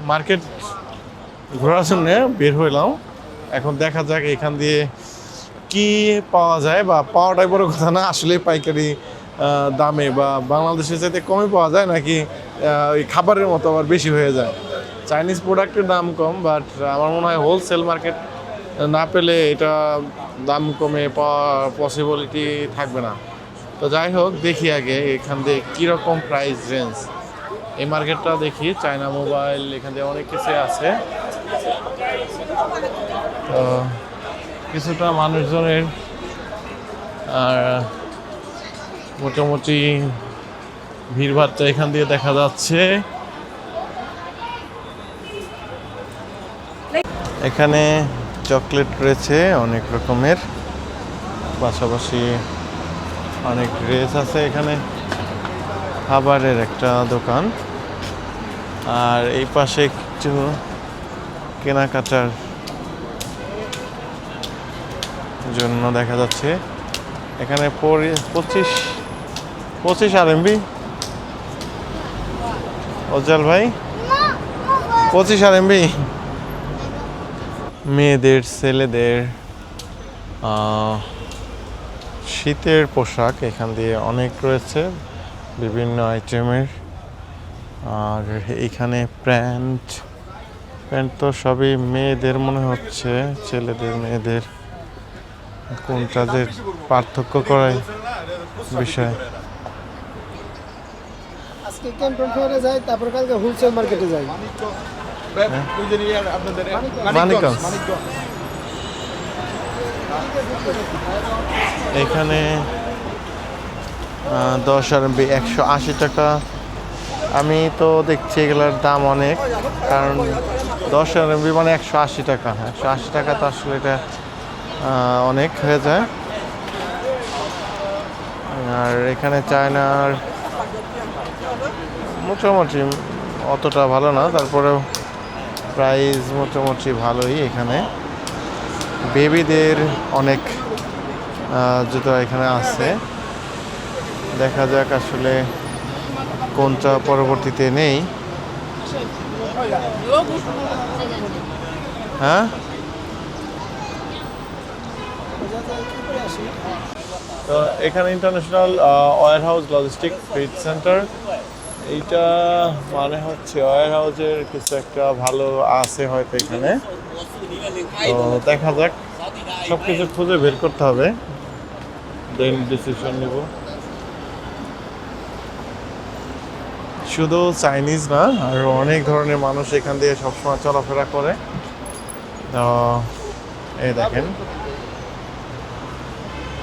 Market ঘোরার জন্য বের হইলাম। এখন দেখা যাক এখান দিয়ে কি পাওয়া যায়, বা পাওয়াটাই বড় কথা না, আসলে পাইকারি দামে বা বাংলাদেশের চাইতে কমে পাওয়া যায় নাকি ওই খাবারের মতো আবার বেশি হয়ে যায়। চাইনিজ প্রোডাক্টের দাম কম, বাট আমার মনে হয় হোলসেল মার্কেট না পেলে এটা দাম কমে পাওয়া পসিবিলিটি থাকবে না। তো যাই হোক, দেখি আগে এখান দিয়ে কীরকম প্রাইস রেঞ্জ। এই মার্কেটটা দেখি, চায়না মোবাইল এখান দিয়ে অনেক কিছু আছে। তো কিছুটা মানুষজনের আর মোটামুটি ভিড়ভাড়টা এখান দিয়ে দেখা যাচ্ছে। এখানে চকলেট রয়েছে অনেক রকমের, পাশাপাশি অনেক ড্রেস আছে। এখানে খাবারের একটা দোকান, আর এই পাশে কিছু কেনাকাটার জন্য দেখা যাচ্ছে। এখানে 25 RMB অজাল ভাই, 25 RMB। মেয়েদের, ছেলেদের শীতের পোশাক এখান দিয়ে অনেক রয়েছে, বিভিন্ন আইটেমের। আর এইখানে প্যান্ট তো সবই মেয়েদের মনে হচ্ছে, ছেলেদের মেয়েদের কোনটা যে পার্থক্য করার বিষয়। আজকে ক্যাম্পন ফেয়ারে যাই, তারপর কালকে হোলসেল মার্কেটে যাই। মানিকগঞ্জ। এখানে 10 RMB 180 টাকা। আমি তো দেখছি এগুলোর দাম অনেক, কারণ 10 RMB মানে 180 টাকা। 180 টাকা তো আসলে এটা অনেক হয়ে যায়। আর এখানে চায়নার মোটামুটি অতটা ভালো না, তারপরেও প্রাইস মোটামুটি ভালোই। এখানে বেবিদের অনেক জুতো এখানে আছে, দেখা যাক আসলে কোনটা পরবর্তীতে নেই। হ্যাঁ, তো এখানে international warehouse logistic trade centre, এইটা মানে হচ্ছে ওয়্যার হাউসের কিছু একটা ভালো আছে হয়তো এখানে। তো দেখা যাক, সব কিছু খুঁজে বের করতে হবে, দেন ডিসিশন নেব। শুধু চাইনিজ না, আরও অনেক ধরনের মানুষ এখান দিয়ে সবসময় চলাফেরা করে। তো এই দেখেন